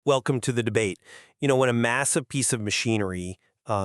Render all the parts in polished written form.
Welcome to the debate. When a massive piece of machinery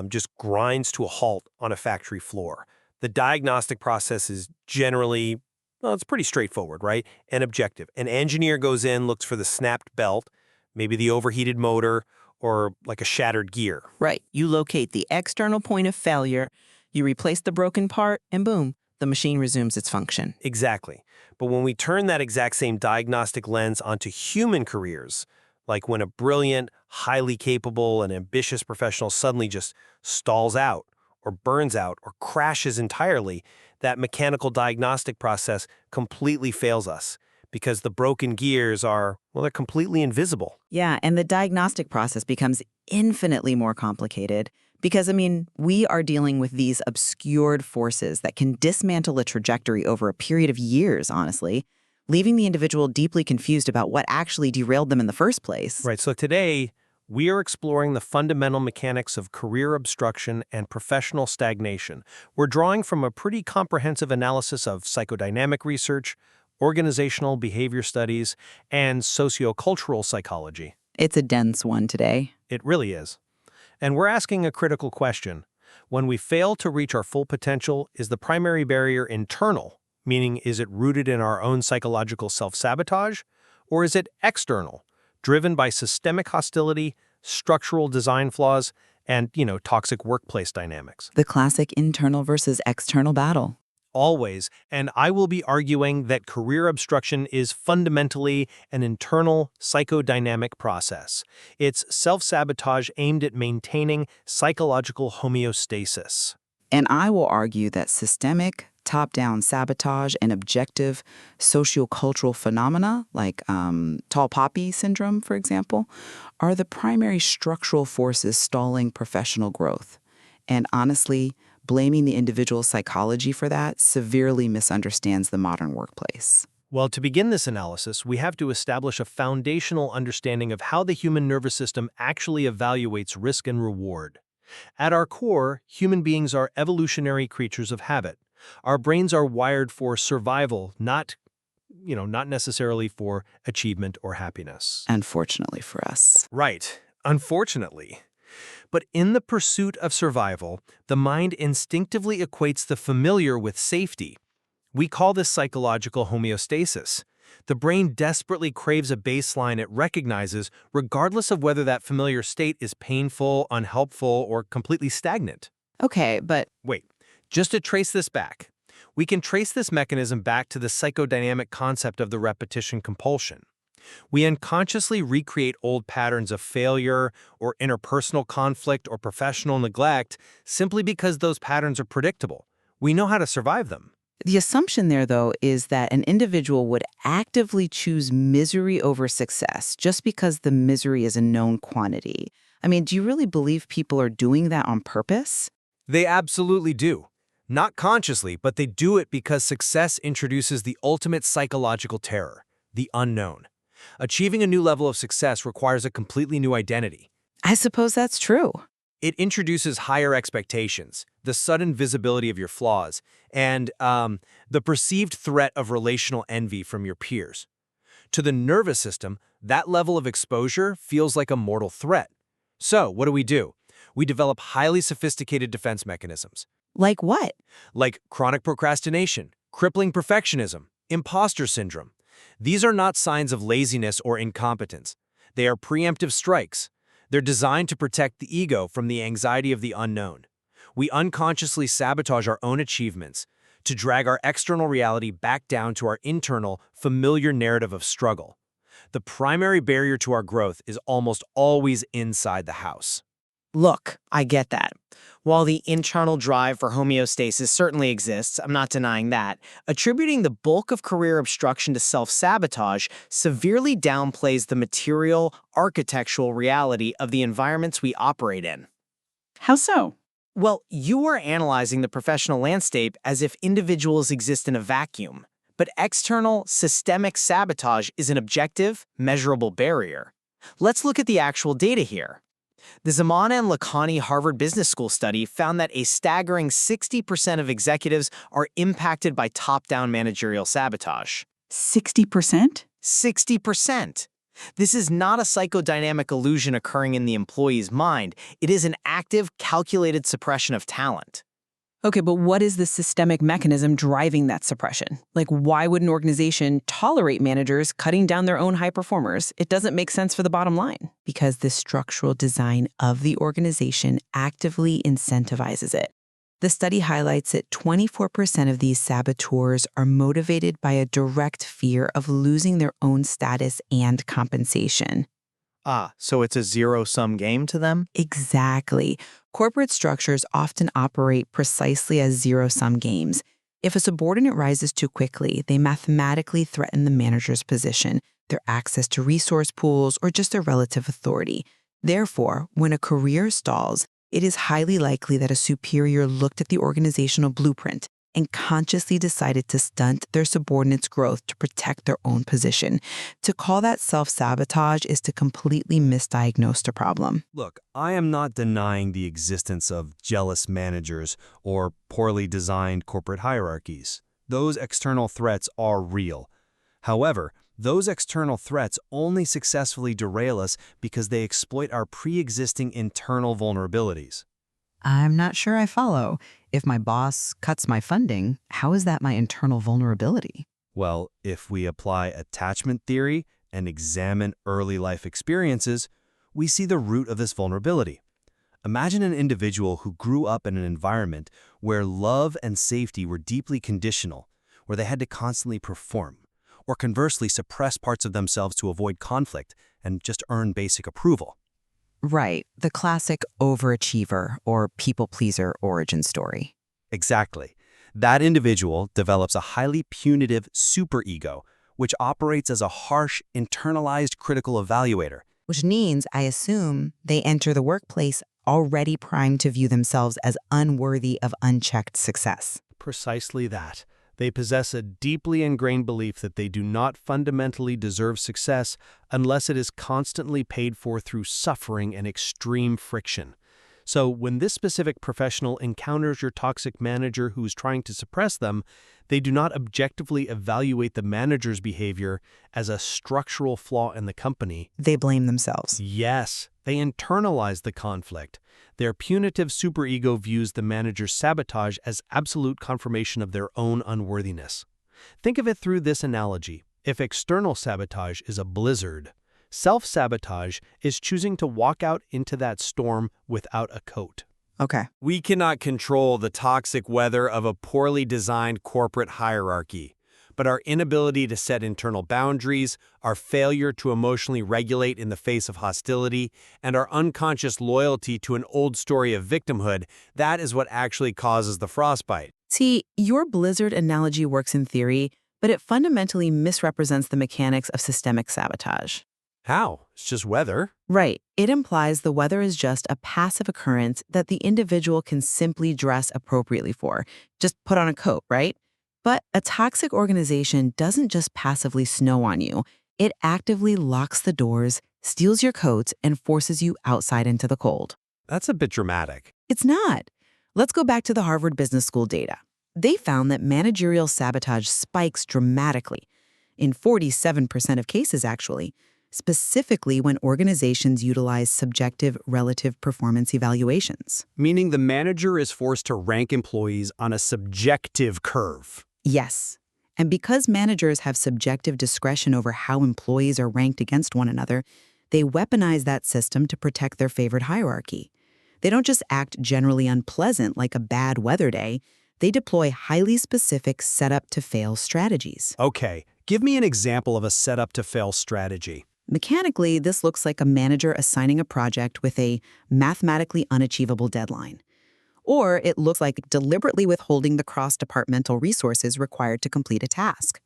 just grinds to a halt on a factory floor, the diagnostic process is generally, well, it's pretty straightforward, right? And objective. An engineer goes in, looks for the snapped belt, maybe the overheated motor, or like a shattered gear. Right. You locate the external point of failure, you replace the broken part, and boom, the machine resumes its function. Exactly. But when we turn that exact same diagnostic lens onto human careers, like when a brilliant, highly capable, and ambitious professional suddenly just stalls out, or burns out, or crashes entirely, that mechanical diagnostic process completely fails us because the broken gears are, well, they're completely invisible. Yeah, and the diagnostic process becomes infinitely more complicated because, we are dealing with these obscured forces that can dismantle a trajectory over a period of years, honestly, leaving the individual deeply confused about what actually derailed them in the first place. Right, so today, we are exploring the fundamental mechanics of career obstruction and professional stagnation. We're drawing from a pretty comprehensive analysis of psychodynamic research, organizational behavior studies, and sociocultural psychology. It's a dense one today. It really is. And we're asking a critical question. When we fail to reach our full potential, is the primary barrier internal? Meaning, is it rooted in our own psychological self-sabotage? Or is it external, driven by systemic hostility, structural design flaws, and, toxic workplace dynamics? The classic internal versus external battle. Always, and I will be arguing that career obstruction is fundamentally an internal psychodynamic process. It's self-sabotage aimed at maintaining psychological homeostasis. And I will argue that systemic, top-down sabotage and objective sociocultural phenomena, like tall poppy syndrome, for example, are the primary structural forces stalling professional growth. And honestly, blaming the individual's psychology for that severely misunderstands the modern workplace. Well, to begin this analysis, we have to establish a foundational understanding of how the human nervous system actually evaluates risk and reward. At our core, human beings are evolutionary creatures of habit. Our brains are wired for survival, not necessarily for achievement or happiness. Unfortunately for us. Right. Unfortunately. But in the pursuit of survival, the mind instinctively equates the familiar with safety. We call this psychological homeostasis. The brain desperately craves a baseline it recognizes, regardless of whether that familiar state is painful, unhelpful, or completely stagnant. Okay, but Wait, just to trace this back, we can trace this mechanism back to the psychodynamic concept of the repetition compulsion. We unconsciously recreate old patterns of failure or interpersonal conflict or professional neglect simply because those patterns are predictable. We know how to survive them. the assumption there, though, is that an individual would actively choose misery over success just because the misery is a known quantity. Do you really believe people are doing that on purpose? They absolutely do. Not consciously, but they do it because success introduces the ultimate psychological terror, the unknown. Achieving a new level of success requires a completely new identity. I suppose that's true. It introduces higher expectations, the sudden visibility of your flaws, and the perceived threat of relational envy from your peers. To the nervous system, that level of exposure feels like a mortal threat. So, what do? We develop highly sophisticated defense mechanisms. Like what? Like chronic procrastination, crippling perfectionism, imposter syndrome. These are not signs of laziness or incompetence. They are preemptive strikes. They're designed to protect the ego from the anxiety of the unknown. We unconsciously sabotage our own achievements to drag our external reality back down to our internal, familiar narrative of struggle. The primary barrier to our growth is almost always inside the house. Look, I get that. While the internal drive for homeostasis certainly exists, I'm not denying that, attributing the bulk of career obstruction to self-sabotage severely downplays the material, architectural reality of the environments we operate in. How so? Well, you are analyzing the professional landscape as if individuals exist in a vacuum, but external, systemic sabotage is an objective, measurable barrier. Let's look at the actual data here. The Zamana and Lakhani Harvard Business School study found that a staggering 60% of executives are impacted by top-down managerial sabotage. 60%? 60%! This is not a psychodynamic illusion occurring in the employee's mind. It is an active, calculated suppression of talent. Okay, but what is the systemic mechanism driving that suppression? Like, why would an organization tolerate managers cutting down their own high performers? It doesn't make sense for the bottom line. Because the structural design of the organization actively incentivizes it. The study highlights that 24% of these saboteurs are motivated by a direct fear of losing their own status and compensation. So it's a zero-sum game to them? Exactly. Corporate structures often operate precisely as zero-sum games. If a subordinate rises too quickly, they mathematically threaten the manager's position, their access to resource pools, or just their relative authority. Therefore, when a career stalls, it is highly likely that a superior looked at the organizational blueprint and consciously decided to stunt their subordinates' growth to protect their own position. To call that self-sabotage is to completely misdiagnose the problem. Look, I am not denying the existence of jealous managers or poorly designed corporate hierarchies. Those external threats are real. However, those external threats only successfully derail us because they exploit our pre-existing internal vulnerabilities. I'm not sure I follow. If my boss cuts my funding, how is that my internal vulnerability? Well, if we apply attachment theory and examine early life experiences, we see the root of this vulnerability. Imagine an individual who grew up in an environment where love and safety were deeply conditional, where they had to constantly perform, or conversely suppress parts of themselves to avoid conflict and just earn basic approval. Right, the classic overachiever or people-pleaser origin story. Exactly. That individual develops a highly punitive superego, which operates as a harsh, internalized critical evaluator. Which means, I assume, they enter the workplace already primed to view themselves as unworthy of unchecked success. Precisely that. They possess a deeply ingrained belief that they do not fundamentally deserve success unless it is constantly paid for through suffering and extreme friction. So when this specific professional encounters your toxic manager who is trying to suppress them, they do not objectively evaluate the manager's behavior as a structural flaw in the company. They blame themselves. Yes, they internalize the conflict. Their punitive superego views the manager's sabotage as absolute confirmation of their own unworthiness. Think of it through this analogy. If external sabotage is a blizzard, self-sabotage is choosing to walk out into that storm without a coat. Okay. We cannot control the toxic weather of a poorly designed corporate hierarchy, but our inability to set internal boundaries, our failure to emotionally regulate in the face of hostility, and our unconscious loyalty to an old story of victimhood, that is what actually causes the frostbite. See, your blizzard analogy works in theory, but it fundamentally misrepresents the mechanics of systemic sabotage. How? It's just weather. Right. It implies the weather is just a passive occurrence that the individual can simply dress appropriately for. Just put on a coat, right? But a toxic organization doesn't just passively snow on you. It actively locks the doors, steals your coats, and forces you outside into the cold. That's a bit dramatic. It's not. Let's go back to the Harvard Business School data. They found that managerial sabotage spikes dramatically, in 47% of cases actually, specifically when organizations utilize subjective relative performance evaluations. Meaning the manager is forced to rank employees on a subjective curve. Yes. And because managers have subjective discretion over how employees are ranked against one another, they weaponize that system to protect their favored hierarchy. They don't just act generally unpleasant like a bad weather day. They deploy highly specific set-up-to-fail strategies. Okay, give me an example of a setup-to-fail strategy. Mechanically, this looks like a manager assigning a project with a mathematically unachievable deadline. Or it looks like deliberately withholding the cross-departmental resources required to complete a task.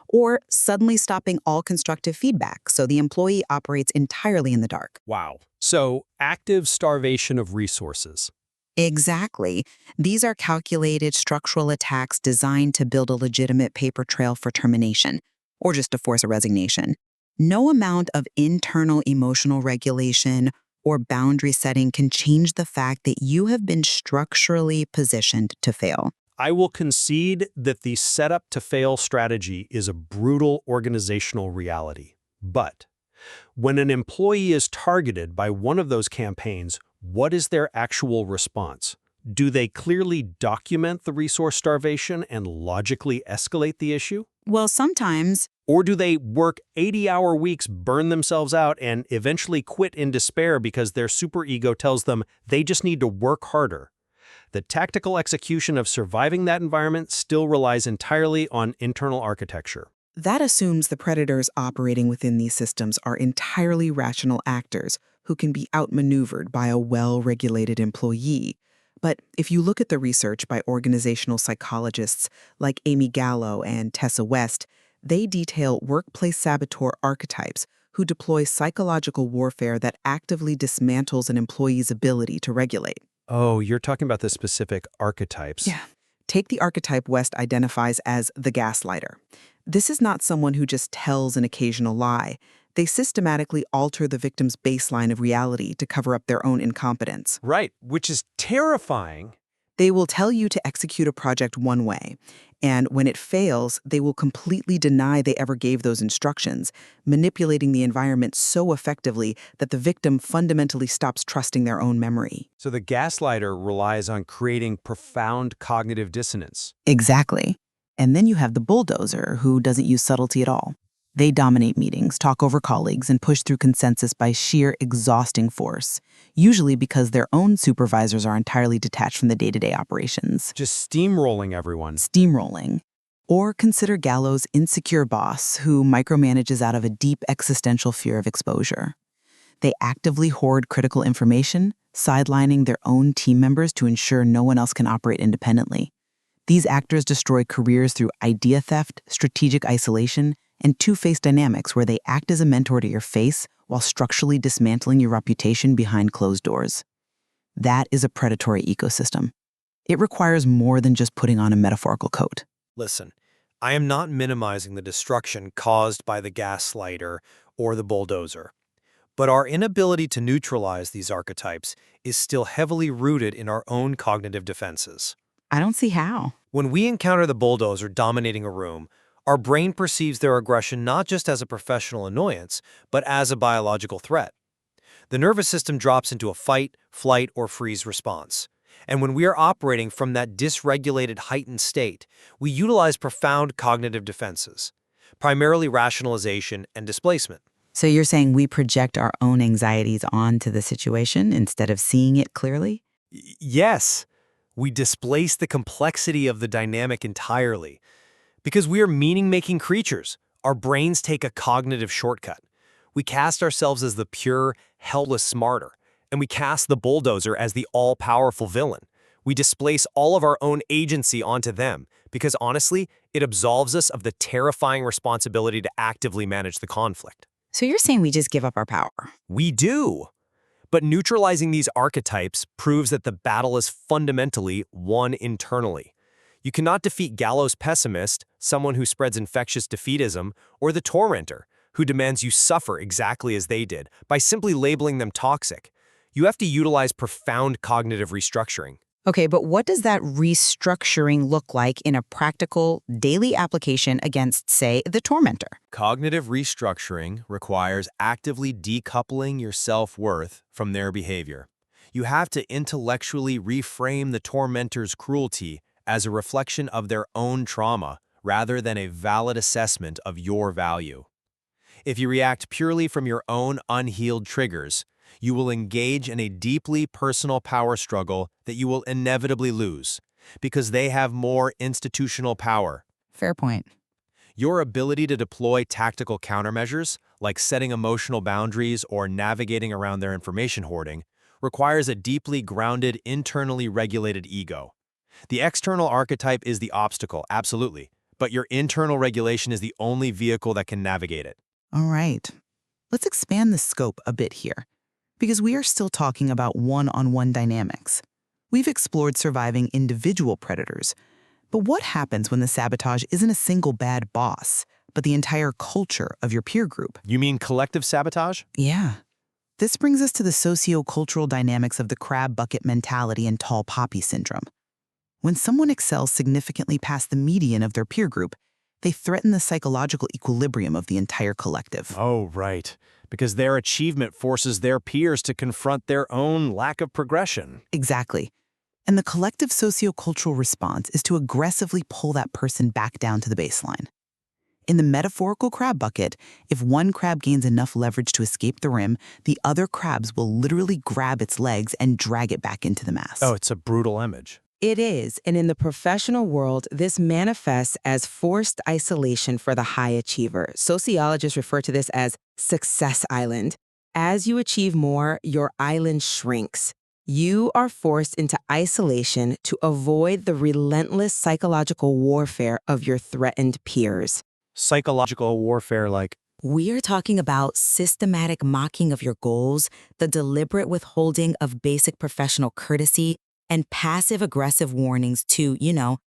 Or suddenly stopping all constructive feedback so the employee operates entirely in the dark. Wow. So, active starvation of resources. Exactly. These are calculated structural attacks designed to build a legitimate paper trail for termination, or just to force a resignation. No amount of internal emotional regulation or boundary setting can change the fact that you have been structurally positioned to fail. I will concede that the setup-to-fail strategy is a brutal organizational reality. But When an employee is targeted by one of those campaigns, what is their actual response? Do they clearly document the resource starvation and logically escalate the issue? Well, sometimes. Or do they work 80-hour weeks, burn themselves out, and eventually quit in despair because their superego tells them they just need to work harder? The tactical execution of surviving that environment still relies entirely on internal architecture. That assumes the predators operating within these systems are entirely rational actors who can be outmaneuvered by a well-regulated employee. But if you look at the research by organizational psychologists like Amy Gallo and Tessa West, they detail workplace saboteur archetypes who deploy psychological warfare that actively dismantles an employee's ability to regulate. Oh, you're talking about the specific archetypes. Yeah. Take the archetype West identifies as the gaslighter. This is not someone who just tells an occasional lie. They systematically alter the victim's baseline of reality to cover up their own incompetence. Right, which is terrifying. They will tell you to execute a project one way, and when it fails, they will completely deny they ever gave those instructions, manipulating the environment so effectively that the victim fundamentally stops trusting their own memory. So the gaslighter relies on creating profound cognitive dissonance. Exactly. And then you have the bulldozer, who doesn't use subtlety at all. They dominate meetings, talk over colleagues, and push through consensus by sheer exhausting force, usually because their own supervisors are entirely detached from the day-to-day operations. Just steamrolling everyone. Steamrolling. Or consider Gallo's insecure boss, who micromanages out of a deep existential fear of exposure. They actively hoard critical information, sidelining their own team members to ensure no one else can operate independently. These actors destroy careers through idea theft, strategic isolation, and two-faced dynamics where they act as a mentor to your face while structurally dismantling your reputation behind closed doors. That is a predatory ecosystem. It requires more than just putting on a metaphorical coat. Listen, I am not minimizing the destruction caused by the gaslighter or the bulldozer. But our inability to neutralize these archetypes is still heavily rooted in our own cognitive defenses. I don't see how. When we encounter the bulldozer dominating a room, our brain perceives their aggression not just as a professional annoyance, but as a biological threat. The nervous system drops into a fight, flight, or freeze response. And when we are operating from that dysregulated, heightened state, we utilize profound cognitive defenses, primarily rationalization and displacement. So you're saying we project our own anxieties onto the situation instead of seeing it clearly? Yes, we displace the complexity of the dynamic entirely. Because we are meaning-making creatures, our brains take a cognitive shortcut. We cast ourselves as the pure, helpless smarter, and we cast the bulldozer as the all-powerful villain. We displace all of our own agency onto them, because honestly, it absolves us of the terrifying responsibility to actively manage the conflict. So you're saying we just give up our power? We do. But neutralizing these archetypes proves that the battle is fundamentally won internally. You cannot defeat Gallo's pessimist, someone who spreads infectious defeatism, or the tormentor, who demands you suffer exactly as they did, by simply labeling them toxic. You have to utilize profound cognitive restructuring. Okay, but what does that restructuring look like in a practical, daily application against, say, the tormentor? Cognitive restructuring requires actively decoupling your self-worth from their behavior. You have to intellectually reframe the tormentor's cruelty as a reflection of their own trauma rather than a valid assessment of your value. If you react purely from your own unhealed triggers, you will engage in a deeply personal power struggle that you will inevitably lose because they have more institutional power. Fair point. Your ability to deploy tactical countermeasures, like setting emotional boundaries or navigating around their information hoarding, requires a deeply grounded, internally regulated ego. The external archetype is the obstacle, absolutely, but your internal regulation is the only vehicle that can navigate it. All right. Let's expand the scope a bit here, because we are still talking about one-on-one dynamics. We've explored surviving individual predators, but what happens when the sabotage isn't a single bad boss, but the entire culture of your peer group? You mean collective sabotage? Yeah. This brings us to the socio-cultural dynamics of the crab bucket mentality and tall poppy syndrome. When someone excels significantly past the median of their peer group, They threaten the psychological equilibrium of the entire collective. Oh, right. Because their achievement forces their peers to confront their own lack of progression. Exactly. And the collective sociocultural response is to aggressively pull that person back down to the baseline. In the metaphorical crab bucket, if one crab gains enough leverage to escape the rim, the other crabs will literally grab its legs and drag it back into the mass. Oh, it's a brutal image. It is, and in the professional world, this manifests as forced isolation for the high achiever. Sociologists refer to this as success island. As you achieve more, your island shrinks. You are forced into isolation to avoid the relentless psychological warfare of your threatened peers. Psychological warfare like, We're talking about systematic mocking of your goals, the deliberate withholding of basic professional courtesy, and passive-aggressive warnings to,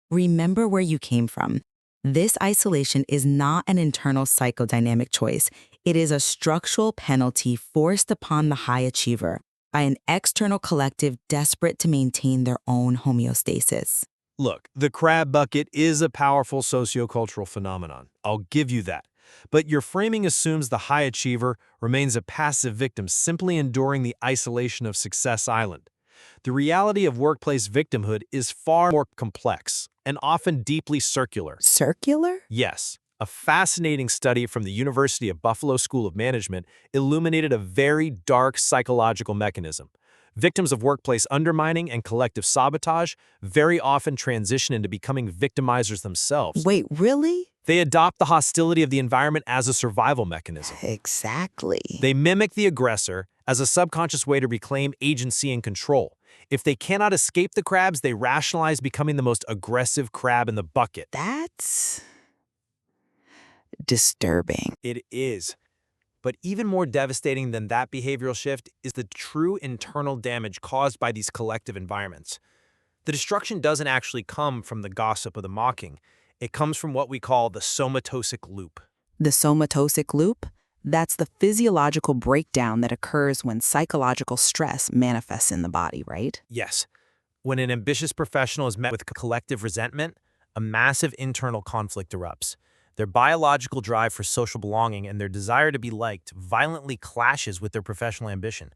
remember where you came from. This isolation is not an internal psychodynamic choice. It is a structural penalty forced upon the high achiever by an external collective desperate to maintain their own homeostasis. look, the crab bucket is a powerful sociocultural phenomenon. I'll give you that. But your framing assumes the high achiever remains a passive victim simply enduring the isolation of Success Island. The reality of workplace victimhood is far more complex and often deeply circular. Circular? Yes, a fascinating study from the University of Buffalo School of Management illuminated a very dark psychological mechanism. Victims of workplace undermining and collective sabotage very often transition into becoming victimizers themselves. Wait, really? They adopt the hostility of the environment as a survival mechanism. Exactly. They mimic the aggressor as a subconscious way to reclaim agency and control. If they cannot escape the crabs, they rationalize becoming the most aggressive crab in the bucket. That's disturbing. It is. But even more devastating than that behavioral shift is the true internal damage caused by these collective environments. The destruction doesn't actually come from the gossip or the mocking. It comes from what we call the somatosic loop. The somatosic loop? That's the physiological breakdown that occurs when psychological stress manifests in the body, right? Yes. When an ambitious professional is met with collective resentment, a massive internal conflict erupts. Their biological drive for social belonging and their desire to be liked violently clashes with their professional ambition.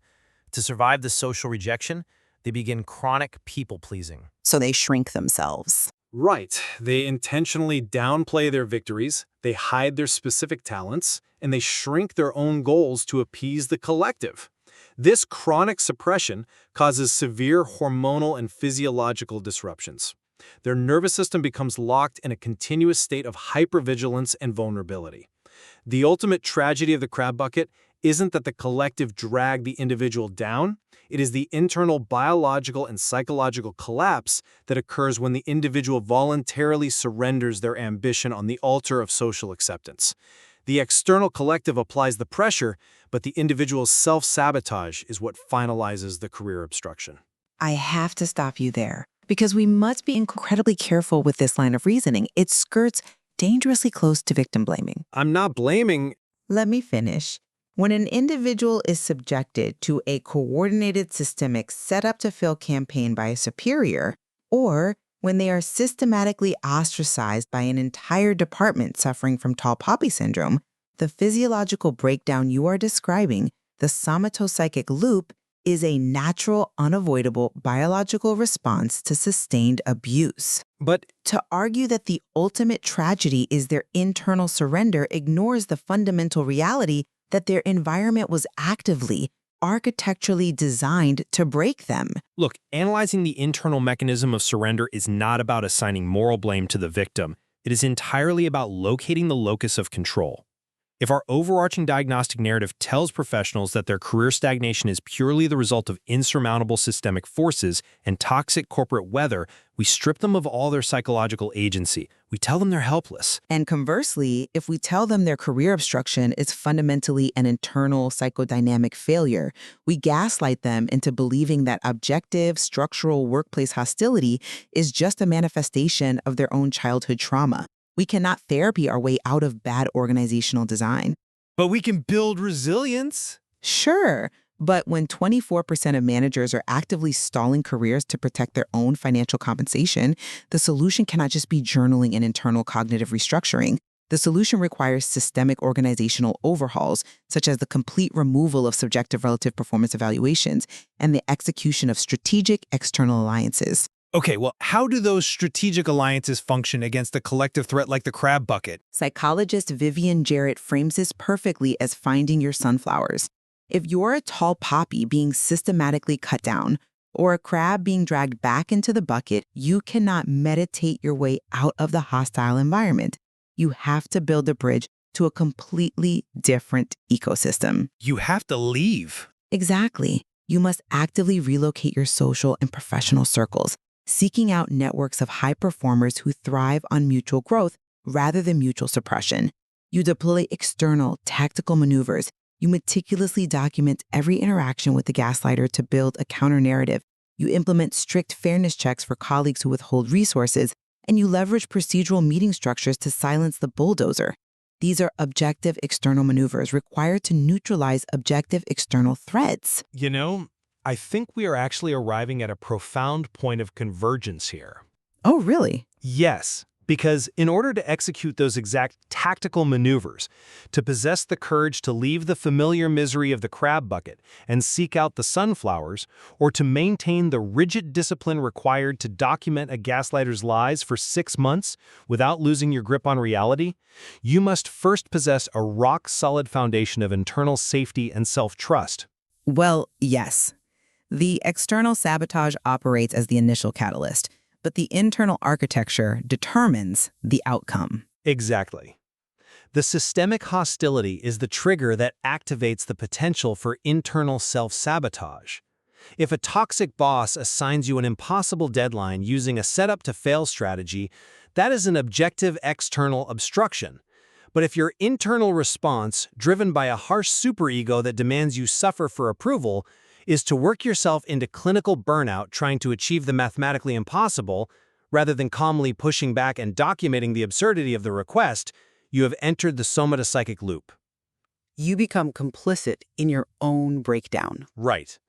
To survive the social rejection, they begin chronic people-pleasing. So they shrink themselves. Right. They intentionally downplay their victories, they hide their specific talents, and they shrink their own goals to appease the collective. This chronic suppression causes severe hormonal and physiological disruptions. Their nervous system becomes locked in a continuous state of hypervigilance and vulnerability. The ultimate tragedy of the crab bucket isn't that the collective dragged the individual down. It is the internal biological and psychological collapse that occurs when the individual voluntarily surrenders their ambition on the altar of social acceptance. The external collective applies the pressure, but the individual's self-sabotage is what finalizes the career obstruction. I have to stop you there, because we must be incredibly careful with this line of reasoning. It skirts dangerously close to victim blaming. I'm not blaming. Let me finish. When an individual is subjected to a coordinated systemic set-up-to-fail campaign by a superior, or when they are systematically ostracized by an entire department suffering from tall poppy syndrome, the physiological breakdown you are describing, the somatopsychic loop, is a natural, unavoidable biological response to sustained abuse. But To argue that the ultimate tragedy is their internal surrender ignores the fundamental reality that their environment was actively, architecturally designed to break them. Look, analyzing the internal mechanism of surrender is not about assigning moral blame to the victim. It is entirely about locating the locus of control. If our overarching diagnostic narrative tells professionals that their career stagnation is purely the result of insurmountable systemic forces and toxic corporate weather, we strip them of all their psychological agency. We tell them they're helpless. And conversely, if we tell them their career obstruction is fundamentally an internal psychodynamic failure, we gaslight them into believing that objective, structural workplace hostility is just a manifestation of their own childhood trauma. We cannot therapy our way out of bad organizational design. But we can build resilience. Sure, But when 24% of managers are actively stalling careers to protect their own financial compensation, the solution cannot just be journaling and internal cognitive restructuring. The solution requires systemic organizational overhauls, such as the complete removal of subjective relative performance evaluations and the execution of strategic external alliances. Okay, well, how do those strategic alliances function against a collective threat like the crab bucket? Psychologist Vivian Jarrett frames this perfectly as finding your sunflowers. If you're a tall poppy being systematically cut down, or a crab being dragged back into the bucket, you cannot meditate your way out of the hostile environment. You have to build a bridge to a completely different ecosystem. You have to leave. Exactly. You must actively relocate your social and professional circles, seeking out networks of high performers who thrive on mutual growth rather than mutual suppression. You deploy external, tactical maneuvers. You meticulously document every interaction with the gaslighter to build a counter-narrative. You implement strict fairness checks for colleagues who withhold resources, and you leverage procedural meeting structures to silence the bulldozer. These are objective external maneuvers required to neutralize objective external threats. You know, I think we are actually arriving at a profound point of convergence here. Oh, really? Yes, because in order to execute those exact tactical maneuvers, to possess the courage to leave the familiar misery of the crab bucket and seek out the sunflowers, or to maintain the rigid discipline required to document a gaslighter's lies for 6 months without losing your grip on reality, you must first possess a rock-solid foundation of internal safety and self-trust. Well, yes. The external sabotage operates as the initial catalyst, but the internal architecture determines the outcome. Exactly. The systemic hostility is the trigger that activates the potential for internal self-sabotage. If a toxic boss assigns you an impossible deadline using a setup-to-fail strategy, that is an objective external obstruction. But if your internal response, driven by a harsh superego that demands you suffer for approval, is to work yourself into clinical burnout trying to achieve the mathematically impossible, rather than calmly pushing back and documenting the absurdity of the request, you have entered the somatopsychic loop. You become complicit in your own breakdown. Right.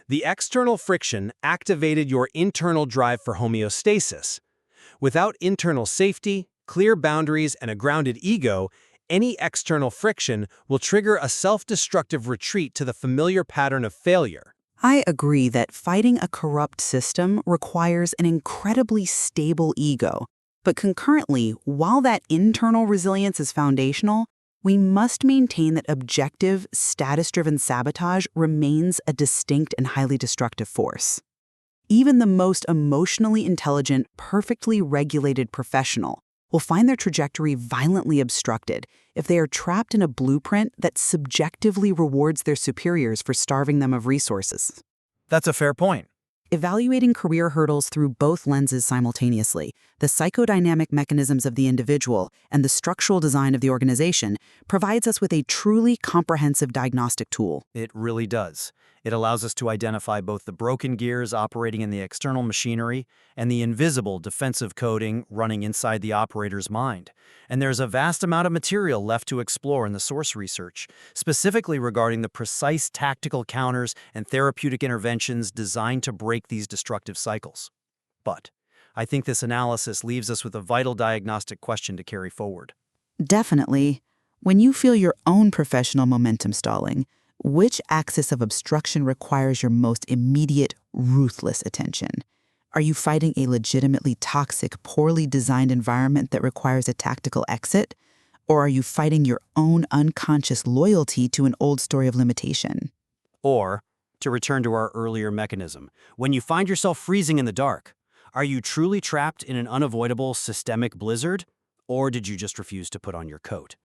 The external friction activated your internal drive for homeostasis. Without internal safety, clear boundaries, and a grounded ego, any external friction will trigger a self-destructive retreat to the familiar pattern of failure. I agree that fighting a corrupt system requires an incredibly stable ego. But concurrently, while that internal resilience is foundational, we must maintain that objective, status-driven sabotage remains a distinct and highly destructive force. Even the most emotionally intelligent, perfectly regulated professional will find their trajectory violently obstructed if they are trapped in a blueprint that subjectively rewards their superiors for starving them of resources. That's a fair point. Evaluating career hurdles through both lenses simultaneously, the psychodynamic mechanisms of the individual and the structural design of the organization, provides us with a truly comprehensive diagnostic tool. It really does. It allows us to identify both the broken gears operating in the external machinery and the invisible defensive coding running inside the operator's mind. And there's a vast amount of material left to explore in the source research, specifically regarding the precise tactical counters and therapeutic interventions designed to break these destructive cycles. But I think this analysis leaves us with a vital diagnostic question to carry forward. Definitely. When you feel your own professional momentum stalling, which axis of obstruction requires your most immediate, ruthless attention? Are you fighting a legitimately toxic, poorly designed environment that requires a tactical exit? Or are you fighting your own unconscious loyalty to an old story of limitation? Or, to return to our earlier mechanism, when you find yourself freezing in the dark, are you truly trapped in an unavoidable systemic blizzard? Or did you just refuse to put on your coat?